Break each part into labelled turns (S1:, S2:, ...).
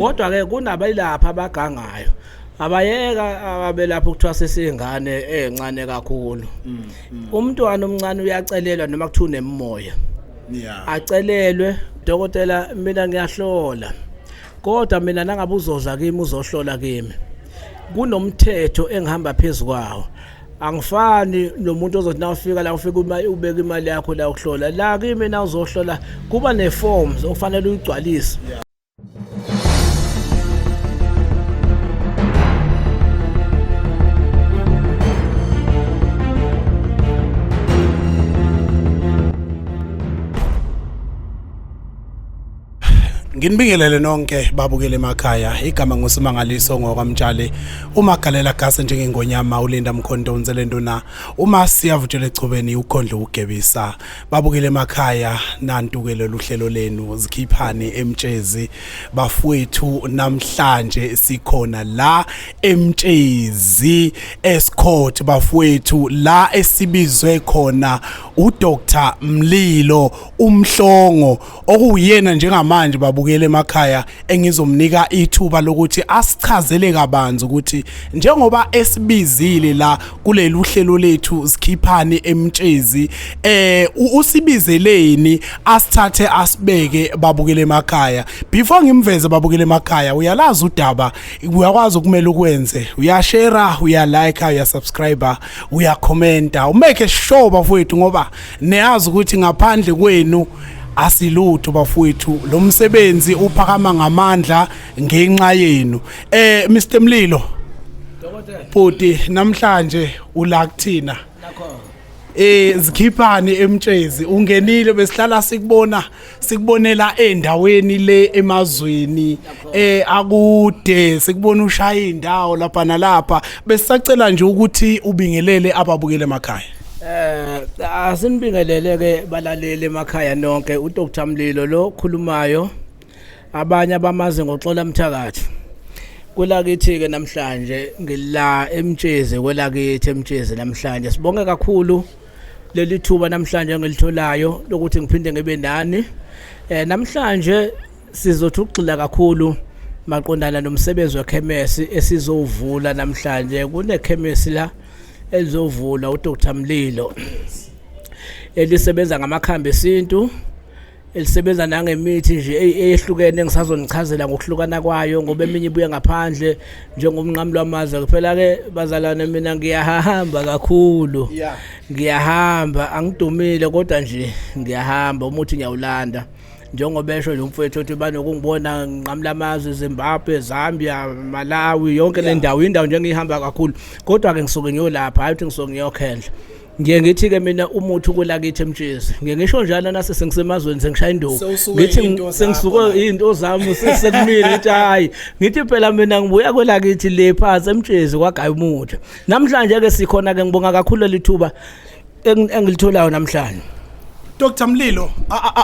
S1: kodwa ke kunabayilapha abagangayo abayeka abelapha ukuthiwa sesingane encane kakhulu umntwana omncane uyacelelwa noma kuthiwa unemoya acelelwe dokotela mina ngiyahlola kodwa mina nangabe uzoza kimi uzohlola kimi kunomthetho engihamba phezukwawo angifani nomuntu ozothi nawufika la ufika ubeka imali yakho la ukuhlola la kimi na uzohlola kuba neforms ofanele uyigcwalise
S2: Nginibingelele nonke babukele emakhaya igama nguSimangaliso ngokwamtshali umagalela gase njengengonyama ulinda Mkhonto unzelenduna uma siyavutshela echubeni ukhondlo ugebisa babukele emakhaya nantukele luhlelo lenu zikhiphani emtshezi bafowethu namhlanje sikhona la emtshezi escourt bafowethu la esibizwe khona uDr Mlilo umhlongo okuyena njengamanje babukele emakhaya engizomnika ithuba lokuthi asichazele kabanzi ukuthi njengoba esibizile la kuleli uhlelo lethu sikhiphani emtshezi usibizeleni asithathe asibeke babukele emakhaya before ngimveze babukele emakhaya uyalazi udaba uyakwazi ukumela ukwenze uyashare uyalike uyasubscribe uyakhomenta umake sure bafowethu ngoba neyazi ukuthi ngaphandle kwenu asilutho bafowethu lo msebenzi uphakama ngamandla ngenxa yenu Mr Mlilo
S1: dokotela
S2: bhuti namhlanje ula kuthina
S1: nakho
S2: zikhiphani emtshezi ungenile besihlala sikubonela endaweni le emazweni akude sikubona ushaya indawo lapha nalapha besicela nje ukuthi ubingelele ababukele emakhaya
S1: asinibingelele ke balaleli emakhaya nonke uDr Mlilo lo khulumayo abanye abamazi ngoxola mthakathi kulakithi ke namhlanje ngila emtshezi kwelakithi emtshezi namhlanje sibonge kakhulu leli thuba namhlanje ngilitholayo lokuthi ngiphinde ngibe nani namhlanje sizothi ukugxila kakhulu maqondana nomsebenzi wekhemesi esizovula namhlanje kunekhemesi la elizovula uDr Mlilo elisebenza ngamakhambi esintu elisebenza nangemithi nje eyehlukene ngisazonichazela ngokuhlukana kwayo ngoba eminye ibuye ngaphandle njengomnqamlo wamazwe kuphela ke bazalwane mina ngiyahamba kakhulu ngiyahamba angidumile kodwa nje ngiyahamba umuthi ngiyawulanda njengoba esho lo mfowethu uthi banokungibona nqamla amazwe Zimbabwe Zambia Malawi yonke le ndawo indawo nje ngihamba kakhulu kodwa ke ngisuke ngiyolapha hayi ukuthi ngisuke ngiyokhendla ngiye ngithi ke mina umuthi kulakithi emtshezi ngiye ngisho njalo nase sengisemazweni sengishaya induku ngithi sengisuke into zami sekumile ngithi hayi ngithi phela mina ngibuya kwelakithi le phansi emtshezi kwagaya umuthi namhlanje ke sikhona ke ngibonga kakhulu lithuba engilitholayo namhlanje
S2: Dr Mlilo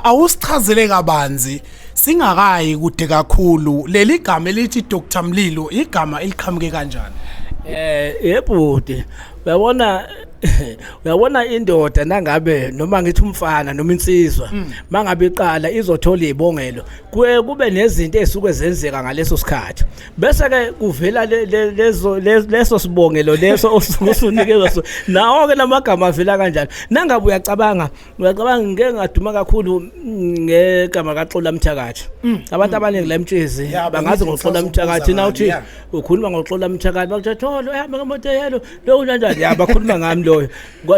S2: awusichazele kabanzi singakayi kude kakhulu leli gama elithi Dr Mlilo igama eliqhamuke kanjani
S1: yebhuti uyabona indoda nangabe noma ngithi umfana noma insizwa mangabe iqala izothola izibongelo kube nezinto ezisuke zenzeka ngaleso sikhathi bese ke kuvela leso sibongelo leso osunikeza nawo ke lamagama avela kanjani nangabe uyacabanga ngeke ngaduma kakhulu ngegama kaXola Mthakathi abantu abaningi la emtshezi bangazi ngoXola Mthakathi na uthi ukhuluma ngoXola Mthakathi bakuthi tholo ehamba ngemoto yelo lo unjani bakhuluma ngami loyo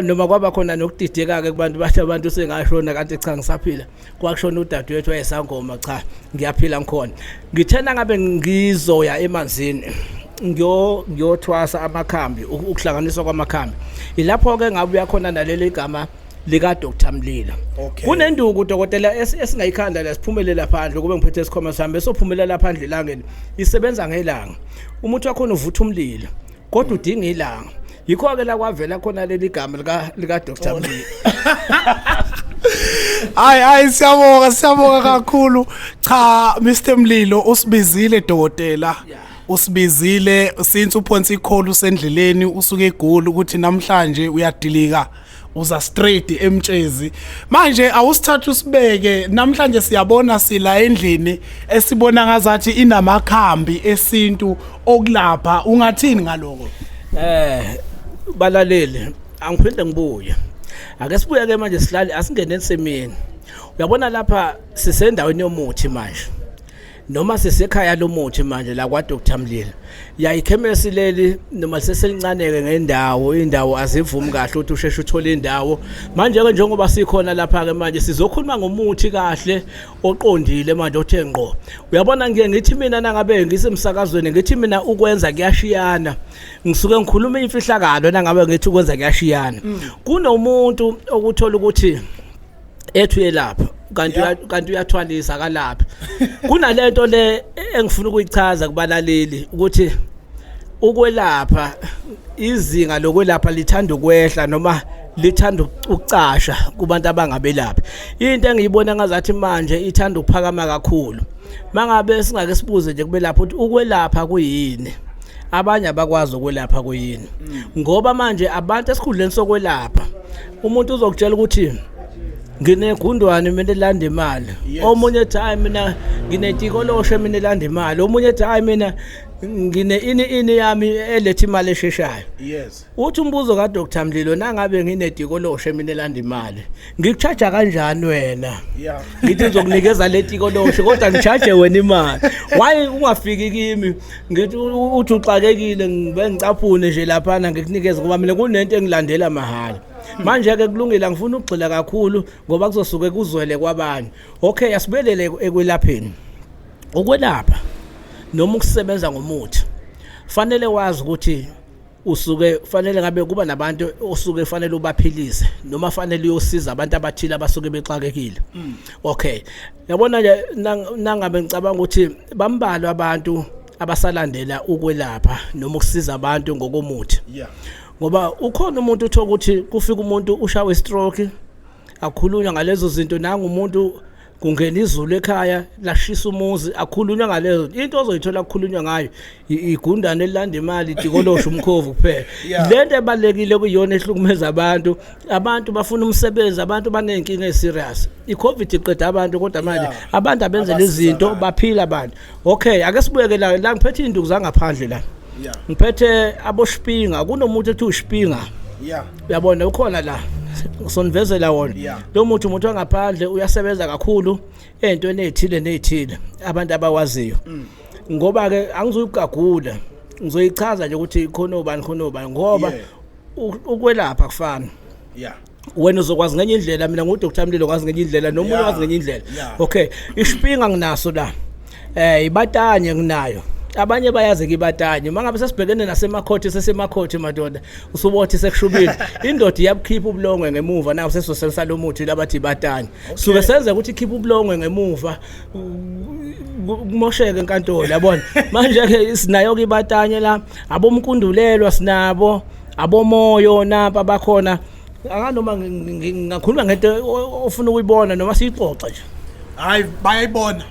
S1: noma kwaba khona nokudideka ke kubantu bathi abantu sengashona kanti cha ngisaphila kwakushona udadewethu wayesangoma cha ngiyaphila ngikhona ngithena ngabe ngizoya emanzini ngiyothwasa amakhambi ukuhlanganiswa kwamakhambi ilapho ke ngabe uyakhona naleli gama lika Dr Mlilo kunenduku dokotela esingayikhanda la siphumelela phandle kube ngiphethe isikhoma sami besophumelela phandle ilangeni isebenza ngelanga umuthi wakho uvutha umlilo kodwa udinga ilanga yikho ke la kwavela khona leli gama lika Dr Mlilo
S2: Hayi siyabonga kakhulu cha Mr Mlilo usibizile dokotela usibizile since uphonsi ikholu sendleleni usuke eGoli ukuthi namhlanje uyadilika uza straight emtshezi manje awusithatha usibeke namhlanje siyabona sila endlini esibona ngazathi inamakhambi esintu okulapha ungathini ngaloko
S1: balaleli angiphinde ngibuye ake sibuye ke manje sihlale asingene ensemini uyabona lapha sisendaweni yomuthi manje noma sisekhaya lomuthi manje la kwa Dr Mlilo yayikhemesi leli noma seselincaneke ngendawo indawo azivumi kahle ukuthi usheshe uthole indawo manje ke njengoba sikhona lapha ke manje sizokhuluma ngomuthi kahle oqondile manje othe ngqo uyabona ngithi mina nangabe ngisemsakazweni ngithi mina ukwenza kuyashiyana ngisuke ngikhuluma imfihlakalo nangabe ngithi ukwenza kuyashiyana kunomuntu okuthola ukuthi ethu yelapha kanti uyathwalisa kalapha kunalento le engifuna ukuyichaza kubalaleli ukuthi ukwelapha izinga lokwelapha lithanda ukwehla noma lithanda ukucasha kubantu abangabelaphi into engiyibona ngazathi manje ithanda ukuphakama kakhulu mangabe singake sibuze nje kubelapha ukuthi ukwelapha kuyini abanye abakwazi ukwelapha kuyini ngoba manje abantu esikhundleni sokwelapha umuntu uzokutshela ukuthi nginegundwane mina elanda imali omunye ethi hayi mina nginetikoloshe mina elanda imali omunye ethi hayi mina ngine ini yami elethe imali esheshayo uthi umbuzo ka Dr Mlilo nangabe nginetikoloshe mina elanda imali ngikucharge kanjani wena ngithi ngizokunikeza letikoloshe kodwa ngicharge wena imali why ungafiki kimi ngithi uthi uxakekile ngibe ngicaphune nje lapha ngikunikeza ngoba mina kunento engilandela mahala manje ke kulungile ngifuna ukugxila kakhulu ngoba kuzosuke kuzwele kwabanye okay asibelele ekwelapheni ukwelapha noma ukusebenza ngomuthi fanele wazi ukuthi usuke fanele ngabe kuba nabantu osuke fanele ubaphilise noma fanele uyosiza abantu abathile abasuke bexakekile okay yabona nje nangabe ngicabanga ukuthi bambalwa abantu abasalandela ukwelapha noma ukusiza abantu ngokomuthi ngoba ukhona umuntu uthola ukuthi kufika umuntu ushawe stroke akhulunywa ngalezo zinto nanga umuntu kungena izulu ekhaya lashisa umuzi akhulunywa ngalezo into ozoyithola kukhulunywa ngayo igundane elilanda imali idikolosha umkhovu kuphela lento ebalekile kuyona ehlukumeza abantu bafuna umsebenzi abantu banenkinga eserious iCovid iqeda abantu kodwa manje abantu abenze lezi zinto baphila abantu okay ake sibuyeke la ngiphethe induku zangaphandle la ngiphethe aboShipinga kunomuntu ethi uShipinga uyabona ukhona la sonvezela wona lo muntu umuntu wangaphandle uyasebenza kakhulu ezintweni ezithile abantu abawaziyo ngoba ke angizuyigagula ngizoyichaza nje ukuthi khona ubani ngoba ukwelapha kufana wena uzokwazi ngenye indlela mina nguDr Mlilo ngazi ngenye indlela nomunye wazi ngenye indlela okay iShipinga nginaso la ibatanye nginayo abanye bayazi kibatanye mangabe sesibhekene nasemakhothi madoda usubothi sekushubile indoda iyabukhipha ubulongwe ngemuva nawo sesosebenzisa lo muthi labathi batanye suke senze ukuthi ikhipha ubulongwe ngemuva kumosheke enkantolo yabona manje ke sinayo kibatanye la abomkundulelwa sinabo abomoyo napa bakhona akanoma ngakhuluma ngento ofuna ukuyibona noma siyixoxa nje
S2: hayi bayibona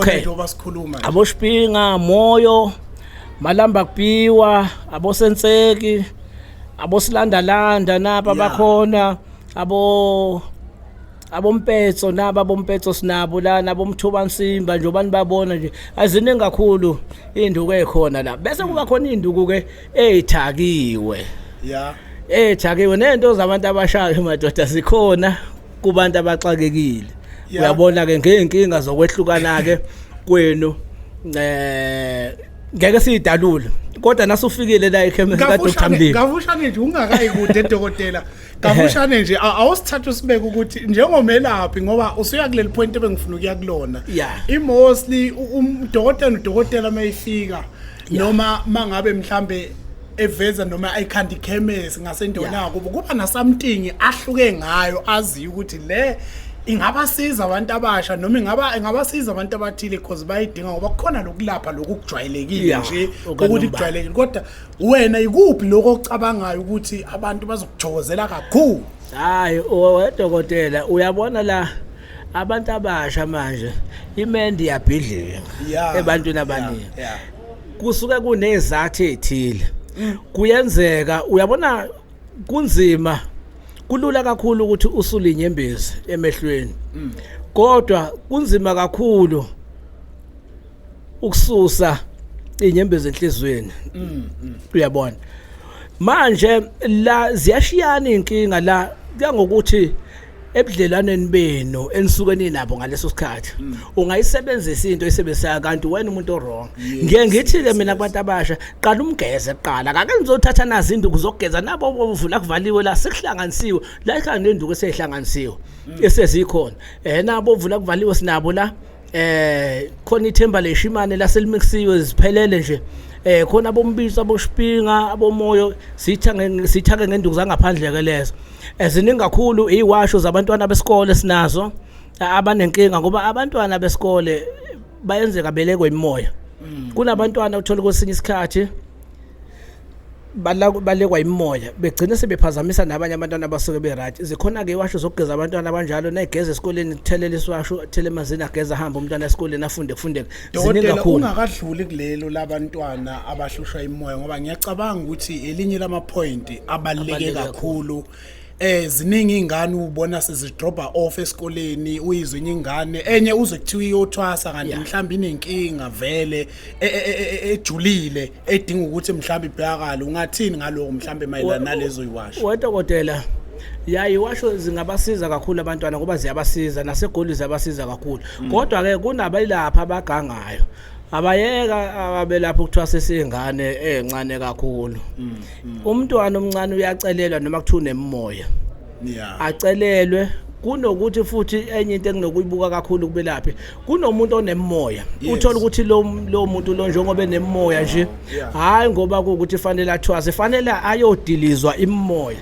S2: njengoba sikhuluma nje
S1: aboShipinga moyo malamba kubiwa abosenseki abosilandalanda napa bakhona abompetso naba bompetso sinabo la nabomthuba nsimba nje obani babona nje aziningi kakhulu induku ekhona la bese kuba khona induku ke ezithakiwe ezithakiwe nento zabantu abashayo madoda zikhona kubantu abaxakekile uyabona ke ngeenkinga zokwehlukana ke kwenu ngeke siyidalule kodwa nasufikile la ekhemesi ka Dr Mlilo
S2: ngavushane nje ungakayi kude dokotela ngavushane nje awusithatha usibeke ukuthi njengomelaphi ngoba usuya kuleli point ebengifuna ukuya kulona mostly udokotela mayifika noma mangabe mhlambe eveza noma ayikhandi chemist ngasendona kuba na something ahluke ngayo azi ukuthi le ingabasiza abantu abasha noma ingabasiza abantu abathile because bayidinga ngoba kukhona lokulapha lokujwayelekile nje ukuthi kujwayelekile kodwa wena ikuphi lokho ocabangayo ukuthi abantu bazokujhokozela kakhulu
S1: hayi wedokotela uyabona la abantu abasha manje imendi yabhidlika ebantwini abaningi kusuke kunezathu ezithile kuyenzeka uyabona kunzima kulula kakhulu ukuthi usule inyembezi emehlweni kodwa kunzima kakhulu ukususa inyembezi enhlizweni uyabona manje la ziyashiyana inkinga la kuyangokuthi ebudlelwaneni benu enisukeni nabo ngaleso sikhathi ungayisebenzisa into esebenzisa kanti wena umuntu orong ngiye ngithi ke mina kubantu abasha qala umgeze eqala ake nizothatha nazi induku zokugeza nabo bovula kuvaliwe la sekuhlanganisiwe la ikhaya nenduku esehlanganisiwe esezikhona nabo bovula kuvaliwe sinabo la khona ithemba leshimane la selimixisiwe ziphelele nje khona bombiso aboshipinga abomoyo sithake ngenduku zangaphandle ke lezo eziningi kakhulu iwasho zabantwana besikole sinazo abanenkinga ngoba abantwana besikole bayenzeka belekwe imoya kunabantwana uthola kwesinye isikhathi balekwa imoya begcina sebephazamisa nabanye abantwana abasuke beright zikhona ke iwasho zokugeza abantwana abanjalo nayigeza esikoleni kuthelela iswasho thele emazini ageza hamba umntwana esikoleni afunde ziningi kakhulu
S2: ungakadluli kulelo labantwana abahlushwa imoya ngoba ngiyacabanga ukuthi elinye lama point abaleke kakhulu ziningi ingane ubona sezidropa off esikoleni uyizwe ingane enye uze kuthiwa iyothwasa kanti mhlawumbe inenkinga vele ejulile edinga ukuthi mhlawumbe ibhekakala ungathini ngaloko mhlawumbe mayelana nalezo iwasho
S1: wedokotela iwasho zingabasiza kakhulu abantwana ngoba ziyabasiza nasegoli ziyabasiza kakhulu kodwa ke kunabalapha abagangayo abayeka abelapha ukuthiwa sesingane encane kakhulu umntwana omncane uyacelelwa noma kuthiwa unemoya acelelwe kunokuthi futhi enye into enginokuyibuka kakhulu kubelaphi kunomuntu onemoya uthola ukuthi lo muntu lo njengoba enemoya nje hayi ngoba ukuthi fanele athwase fanele ayodilizwa imoya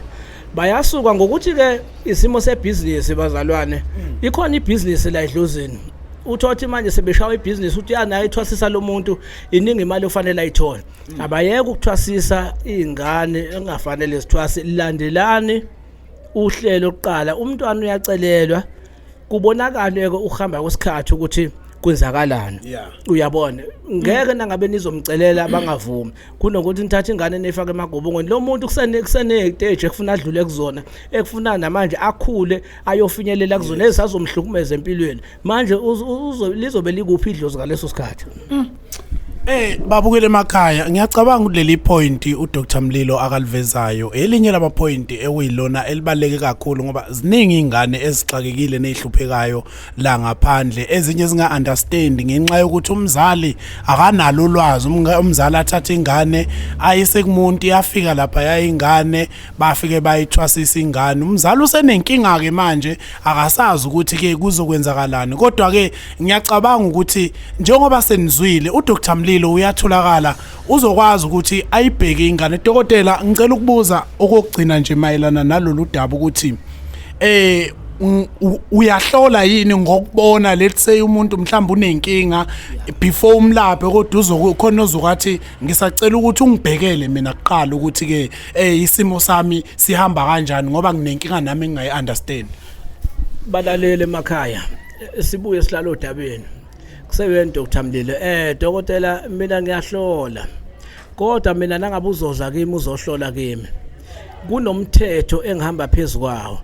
S1: bayasuka ngokuthi ke isimo sebusiness bazalwane ikhona ibusiness la edlozini uthothi manje sebeshawa ibusiness uthi nayo ithwasisa lo muntu iningi imali ofanele ayithola abayeke ukuthwasisa izingane engafanele zithwase landelani uhlelo oqala umntwana uyacelelwa kubonakala ke uhamba kwesikhathi ukuthi kwenzakalani uyabona ngeke nangabe nizomcelela abangavumi kunokuthi nithathe ingane nefake emagobongweni lo muntu kusene stage ekufuna adlule kuzona ekufuna namanje akhule ayofinyelela kuzona ezazomhlukumeza empilweni manje lizobe likuphi idlozi ngaleso sikhathi
S2: babukele emakhaya ngiyacabanga kuleli point uDr Mlilo akalivezayo elinye lama point ekuyilona elibaleke kakhulu ngoba ziningi ingane ezixakekile nezihluphekayo la ngaphandle ezinye zinga understand ngenxa yokuthi umzali akanalo ulwazi umzali athatha ingane ayise kumuntu yafika lapha yayingane bafike bayithwasisa ingane umzali usenenkinga ke manje akasazi ukuthi ke kuzokwenzakalani kodwa ke ngiyacabanga ukuthi njengoba senizwile uDr Mlilo uyatholakala uzokwazi ukuthi ayibheke ingane dokotela ngicela ukubuza okugcina nje mayelana nalolu daba ukuthi uyahlola yini ngokubona let's say umuntu mhlawumbe unenkinga before umlaphe kodwa uzokhona ozokathi ngisacela ukuthi ungibhekele mina kuqala ukuthi ke isimo sami sihamba kanjani ngoba nginenkinga nami engayi understand
S1: balalele emakhaya sibuye sihlalo odabeni kusebenza Dr Mlilo dokotela mina ngiyahlola kodwa mina nangabe uzoza kimi uzohlola kimi kunomthetho engihamba phezukwawo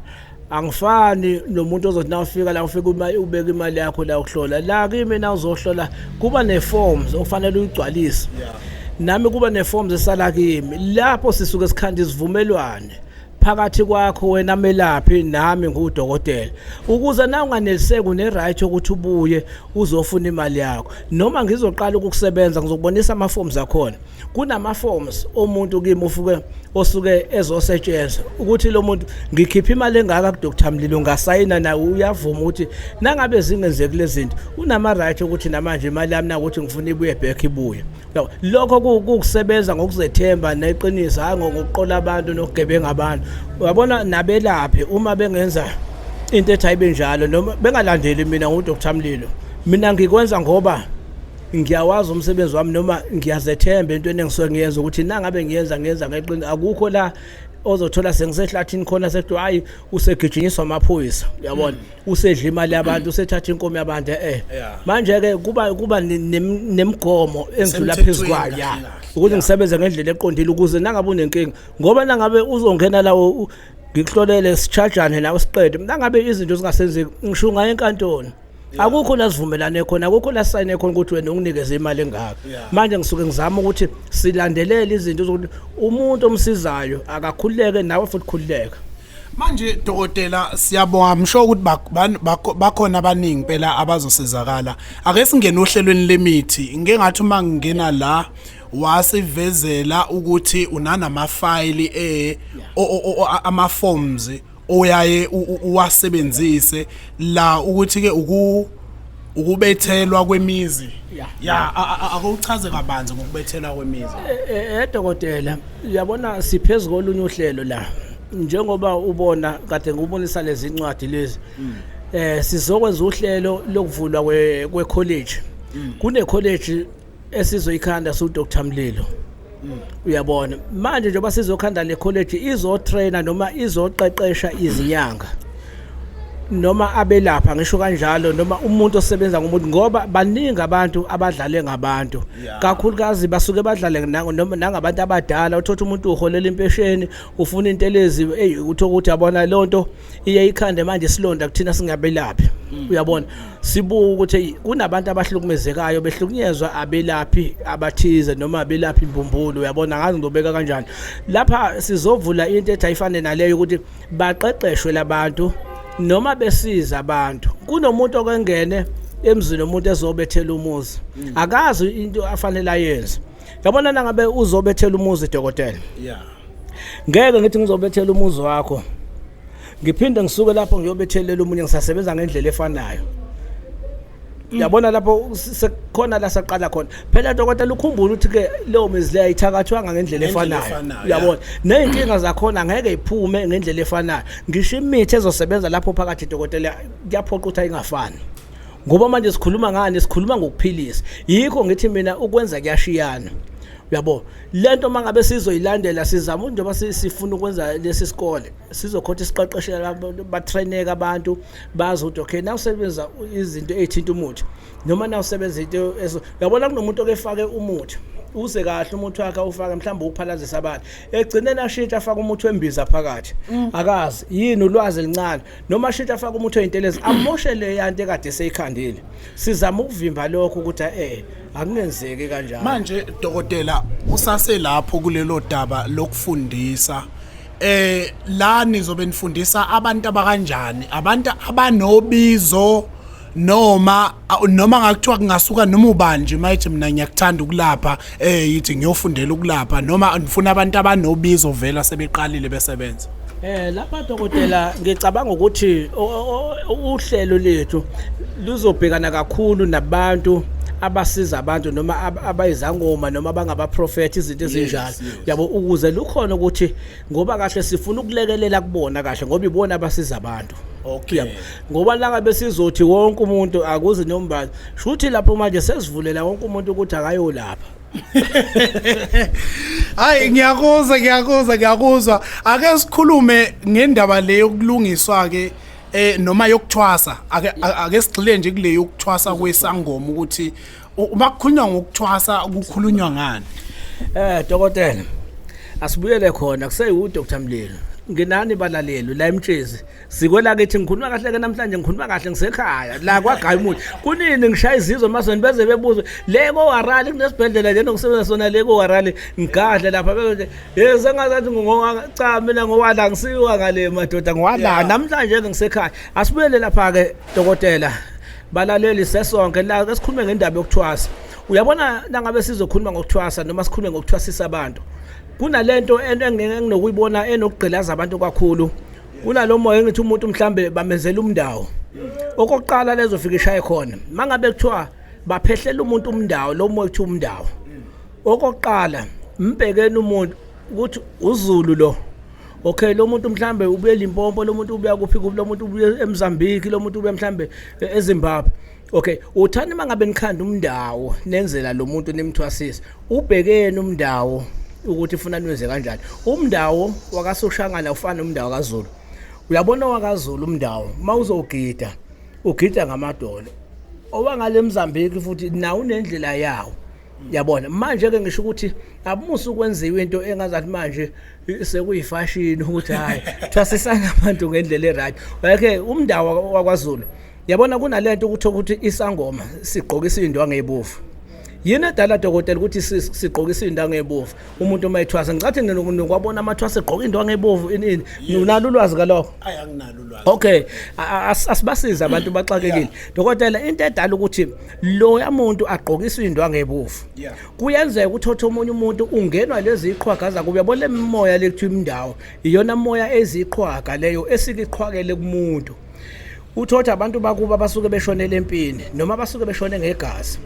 S1: angifani nomuntu ozothi nawufika la ufika ubeka imali yakho la ukuhlola la kimi na uzohlola kuba neforms ofanele uyigcwalise nami kuba neforms esala kimi lapho sisuke sikhanda isivumelwane phakathi kwakho wena melaphi nami ngudokotela ukuze na unganeliseki uneright ukuthi ubuye uzofuna imali yakho noma ngizoqala ukukusebenza ngizokubonisa ama forms akhona kunama forms omuntu kimi osuke ezosetshenziswa ukuthi lo muntu ngikhipha imali engaka kuDr Mlilo ngasayina na uyavuma ukuthi nangabe zingenzeki lezi zinto unama right ukuthi namanje imali yami na ukuthi ngifuna ibuye back ibuye lokho kukusebenza ngokuzethemba neqiniso hayi ngokuqola abantu nokugebenga abantu uyabona nabelaphi uma bengenza into ethi ayibe njalo noma bengalandeli mina nguDr Mlilo mina ngikwenza ngoba ngiyawazi umsebenzi wami noma ngiyazethemba into engisuke ngiyenza ukuthi nangabe ngiyenza ngeqiniso akukho la ozothola sengisehlathini khona sethi hayi usegijinyiswa amaphoyisa uyabona usedla imali yabantu usethatha inkomo yabantu manje ke kuba nemigomo engidlula phezukwayo ukuthi ngisebenze ngendlela eqondile ukuze nangabe unenkinga ngoba nangabe uzongena lawo ngikuhlolele sichargeane nawe siqede mangabe izinto zingasenzeki ngishunga enkantolo akukho la sivumelane khona akukho la sign khona ukuthi wena unginikeze imali engaka manje ngisuke ngizama ukuthi silandelele izinto zokuthi umuntu omsizayo akakhululeke nawe futhi khululeka.
S2: Manje dokotela siyabonga msho ukuthi bakhona abaningi phela abazosizakala ake singene ohlelweni lemithi ngeke ngathi uma ngingena la wasivezela ukuthi unanama file ama forms oyaye uwasebenzise la ukuthi ke ukubethelwa kwemizi akuchaze kabanzi ngokubethelwa kwemizi.
S1: Dokotela uyabona siphezulu kolunye uhlelo la njengoba ubona kade ngubonisa lezi incwadi lezi sizokwenza uhlelo lokuvulwa kwe college kune college esizoyikhanda su Dr Mlilo uyabona manje njengoba sizokhanda le college izotrainer noma izoqeqesha izinyanga noma abelapha ngisho kanjalo noma umuntu osebenza ngomuntu ngoba baningi abantu abadlale ngabantu kakhulukazi basuke badlale noma nangabantu abadala uthola umuntu uholela impesheni ufuna intelezi uthola ukuthi abona lonto iyayikhande manje silonda kuthina singabelaphi uyabona sibuka ukuthi kunabantu abahlukumezekayo behlukunyezwa abelaphi abathize noma abelaphi imbumbulu uyabona ngazi ngizobeka kanjani lapha sizovula into ethi ayifane naleyo ukuthi baqeqeshwe labantu noma besiza abantu kunomuntu okengene emzini umuntu ezobethela umuzi akazi into afanele ayenze yabona nangabe uzobethela umuzi dokotela ngeke ngithi ngizobethela umuzi wakho ngiphinde ngisuke lapho ngiyobethelela umunye ngisasebenza ngendlela efanayo yabona lapho sekukhona la saqala khona phela dokotela ukhumbula ukuthi ke leyo mizi leyo ayithakathwanga ngendlela efanayo uyabona nezinkinga zakhona ngeke iphume ngendlela efanayo ngisho imithi ezosebenza lapho phakathi dokotela kuyaphoqa ukuthi ayingafani ngoba manje sikhuluma ngani sikhuluma ngokuphilisa yikho ngithi mina ukwenza kuyashiyana uyabo lento mangabe sizoyilandela sizama njengoba sifuna ukwenza lesi sikole sizokhotha isiqeqeshela batraineka abantu bazi ukuthi okay na usebenza izinto ezithinta umuthi noma na usebenza into uyabona kunomuntu okefake umuthi uze kahle umuthi wakhe ufaka mhlawumbe ukuphalazisa abantu egcineni ashintsha afaka umuthi wembiza phakathi akazi yini ulwazi elincane noma ashintsha afaka umuthi oyintelezi amoshele yanto ekade seyikhandile sizama ukuvimba lokho ukuthi akungenzeki kanjalo.
S2: Manje dokotela usase lapho kulelo daba lokufundisa la nizobe nifundisa abantu abakanjani abantu abanobizo noma ngakuthiwa kungasuka noma ubanje mayithi mina ngiyakuthanda ukulapha yithi ngiyofundela ukulapha noma ngifuna abantu abanobizo vela sebeqalile besebenza.
S1: Lapha dokotela ngicabanga ukuthi uhlelo lethu luzobhekana kakhulu nabantu abasiza abantu noma abayizangoma noma abangabaprofeti izinto ezinjalo yabo ukuze lukhona ukuthi ngoba kahle sifuna ukulekelela kubona kahle ngoba ibona abasiza abantu.
S2: Okay.
S1: Ngoba la ngabe sizothi wonke umuntu akuze nombali shuthi lapho manje sesivulela wonke umuntu ukuthi akayolapha.
S2: Hayi ngiyakuzwa ake sikhulume ngendaba le yokulungiswa ke noma yokuthwasa ake sigxile nje kule yokuthwasa kwesangoma ukuthi uma kukhulunywa ngokuthwasa kukhulunywa ngani.
S1: Dokotela asibuyele khona kuseyi Dr Mlilo nginani balalelo la eMtshezi sikwela kethi ngikhuluma kahle ke namhlanje ngikhuluma kahle ngisekhaya la kwaGayi umuntu kunini ngishaya izizwe masoni beze bebuze leko warali kunesibhedlela lento ngisebenza sona leko warali ngigadle lapha bese sengazathi cha mina ngowala ngisiwa ngale madoda ngowala namhlanje ke ngisekhaya asibuyele lapha ke dokotela balaleli sesonke la esikhulume ngendaba yokuthwasa uyabona nangabe sizokhuluma ngokuthwasa noma sikhulume ngokuthwasisa abantu kunalento enginokuyibona enokugqilaza abantu kakhulu kunalo moya engithi umuntu mhlambe bamenzela umndawo okokuqala lezofika ishaye khona mangabe kuthiwa baphehlela umuntu umndawo lo moya uthi umndawo okokuqala mbhekeni umuntu ukuthi uZulu lo okay lo muntu mhlambe ubuye eLimpopo lo muntu ubuya kuphi lo muntu ubuye eMozambique lo muntu ubuye mhlambe eZimbabwe okay uthani mangabe nikhanda umndawo nenzela lo muntu nemthwasisa ubhekeni umndawo ukuthi ufuna niwenze kanjani umndawo wakaSoshangana ufana nomndawo kaZulu uyabona wakaZulu umndawo mawuzogida ugida ngamadolo owangale eMozambique futhi nawo unendlela yawo yabona manje ke ngisho ukuthi abumusa ukwenziwa into engazathi manje sekuyifashini ukuthi hayi thwasisana abantu ngendlela eraght okay umndawo wakwaZulu yabona kunalento ukuthi isangoma sigqokisa indwangu ezibovu yena edala dokotela ukuthi sigqokisa indwangu ezibovu umuntu mayithwasa ngicathi nokwabona amathwasa egqoka indwangu ezibovu ini unalo ulwazi kalokho
S2: anginalo ulwazi
S1: okay asibasiza abantu baxakekile dokotela into edala ukuthi lo yamuntu agqokisa indwangu ezibovu kuyenzeka ukuthi omunye umuntu ungenwa lezi iqhwagaza kube yabona imimoya lekuthiwa imndawo iyona moya eziqhwaga leyo esikiqhwakele kumuntu uthothi abantu bakuba basuke beshonele empini noma basuke beshone ngegazi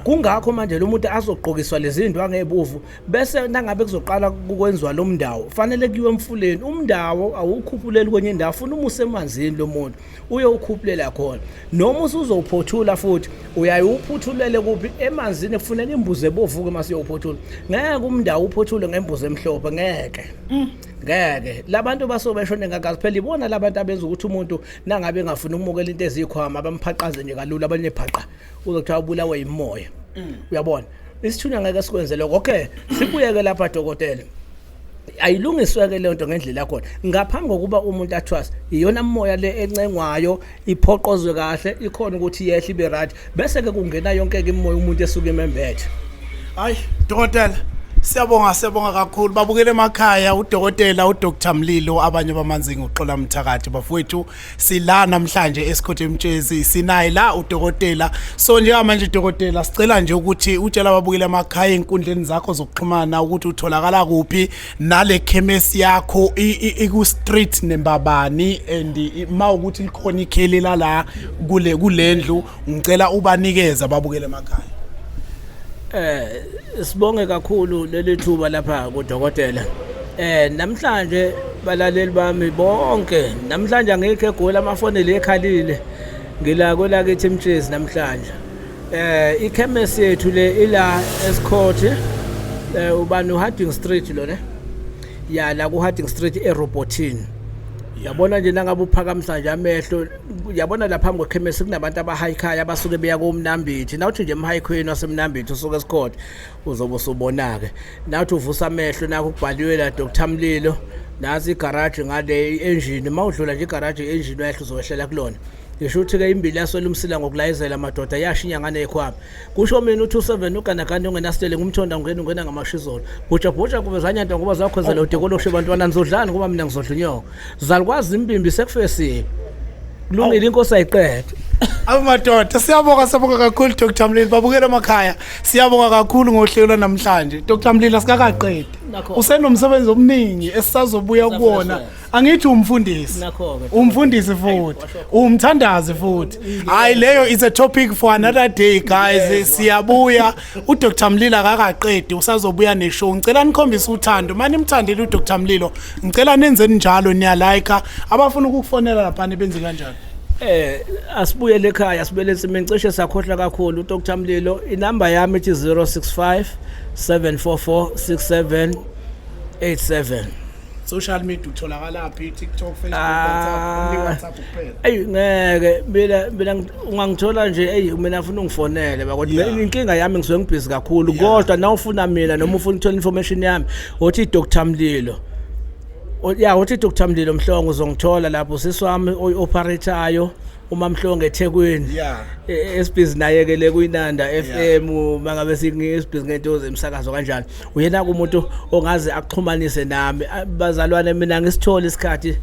S1: kungakho manje lo muntu azogqokiswa lezi ndwangu ezibovu bese nangabe kuzoqala ukwenziwa lo mndawo fanele kuyiwe emfuleni umndawo awukhuphuleli kwenye indawo ufuna umuse emanzini lo muntu uyokhuphulela khona noma usuzophothula futhi uyayuphuthulele kuphi emanzini kufuneka imbuzi ebovu ke masiyophothula ngeke umndawo uphothule ngembuzi emhlophe ngeke ngeke labantu basobeshone ngagazi phela ibona labantu abenza ukuthi umuntu nangabe engafuna ukumukela into ezikhwama abamphaqaze nje kalula abanye phaqa uzothiwa ubulawe imoya uyabona isithunya ngeke sikwenze lokho okay sibuyeke lapha dokotela ayilungiswe ke le nto ngendlela yakho ngaphambi kokuba umuntu athwasa iyona moya le encengwayo iphoqozwe kahle ikhona ukuthi yehle ibe right bese ke kungena yonke ke imoya umuntu esuke emembethe
S2: hayi dokotela siyabonga kakhulu babukele emakhaya udokotela uDr Mlilo abanye bamanzinga uXola Mthakathi bafowethu sila namhlanje esikhothi emtshezi sinayi la udokotela so njengamanje dokotela sicela nje ukuthi utshela babukele emakhaya inkundleni zakho zokuxhumana ukuthi utholakala kuphi nale chemist yakho iku street nembabani and mawukuthi likhona ikheli la kulendlu ngicela ubanikeza babukele emakhaya
S1: sibonge kakhulu leli thuba lapha kudokotela namhlanje balaleli bami bonke namhlanje angekho eGoli amafoni lekhalile ngila kwelakithi emtshezi namhlanje ichemist yethu le ila eScourt ubani uHarding Street lo ne ya la ku Harding Street eRobotin yabona nje nangabe uphakamisa nje amehlo yabona lapha phambi kwechemist kunabantu abahayikhaya abasuke beya koMnambithi nawuthi nje emhayikhweni waseMnambithi usuke eScourt uzobe usubona ke nawuthi uvusa amehlo nakho kubhaliwe la Dr Mlilo nazi igarage ngale engine mawudlula nje igarage engine uyahla uzowehlela kulona ngisho ukuthi ke imbili yaswela umsila ngokulayezela amadoda yashinya ngane ekhwapha kusho mina u27 uganaganda ongenasitele ngumthonda ungena ngamashizolo bhuja kube zanyanta ngoba zakhwezela udekoloshe abantwana nizodlana ngoba mina ngizodla inyoko zalikwazi imbimbi sekufesile kulungile inkosi ayiqede
S2: amadoda siyabonga kakhulu Dr Mlilo babukela emakhaya siyabonga kakhulu ngohlelo namhlanje Dr Mlilo sikakaqedi usenomsebenzi omningi esisazobuya kubona angithi umfundisi futhi umthandazi futhi hayi leyo is a topic for another day guys siyabuya uDr Mlilo akaqedi usazobuya neshow ngicela nikhombise uthando manje imthandile uDr Mlilo ngicela nenzeni njalo niyalike abafuna ukukufonela lapha nibenze kanjani
S1: asibuyele ekhaya sibele ensimini cishe sakhohla kakhulu uDr Mlilo inamba yami ethi 065 744 6787
S2: social media utholakala phi TikTok Facebook WhatsApp kuphela
S1: ngeke mina ungangithola nje mina afuna ungifonele bakodwa inkinga yami ngisuke ngibhizi kakhulu kodwa nawufuna mina noma ufuna ukuthola information yami uthi Dr Mlilo uthi Dr Mlilo Mhlongo uzongithola lapho siswami ooperatoryo uma Mhlongo eThekwini esibhizi naye ke le kuinanda FM mangabe singesibhizi ngento zemsakazo kanjalo uyena kumuntu ongaze akuxhumanise nami bazalwane mina ngisithola isikhathi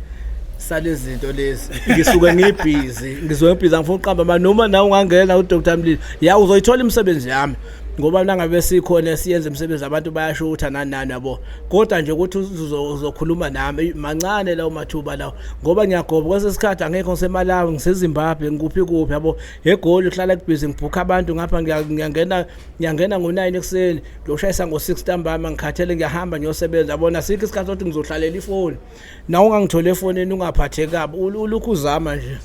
S1: salezinto lezi ngisuke ngibhizi ngizobhiza ngifuna uqamba noma nawe ungangena uDr Mlilo uzoyithola imisebenzi yami ngoba nangabe sikhona siyenze umsebenzi abantu bayashutha nani yabo kodwa nje ukuthi uzokhuluma nami mancane lawo mathuba lawo ngoba ngiyagoba kwesesikhathi angekho ngiseMalawi ngiseZimbabwe ngikuphi yabo eGoli uhlala kubhizi ngibhuka abantu ngapha ngiyangena ngo9 ekseni ngiyoshayisa ngo6 ntambama ngikhathele ngiyahamba ngiyosebenza yabona sikho isikhathi sokuthi ngizohlalela ifoni nawe ungangithola efonini ungaphatheki kabi ulukhu uzama nje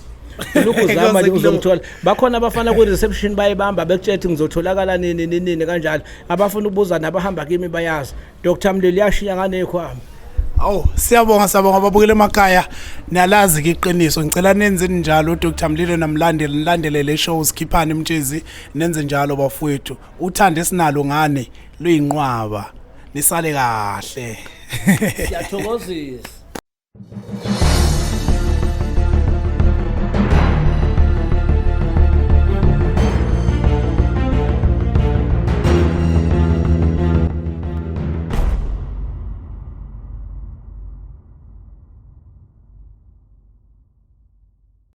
S1: lokuzama uzongithola bakhona abafana ku reception bayibamba bekutshela ngizotholakala nini kanjalo abafuna ukubuza nabahamba kimi bayazi Dr Mlilo yashiya ngane ekhwama
S2: Awu siyabonga babukele emakhaya niyalazi ke iqiniso ngicela nenze njalo uDr Mlilo nilandele le shows khiphani Mtshezi nenze njalo bafowethu uthande esinalo ngane luyinqwaba nisale kahle
S1: Siyathokozisa.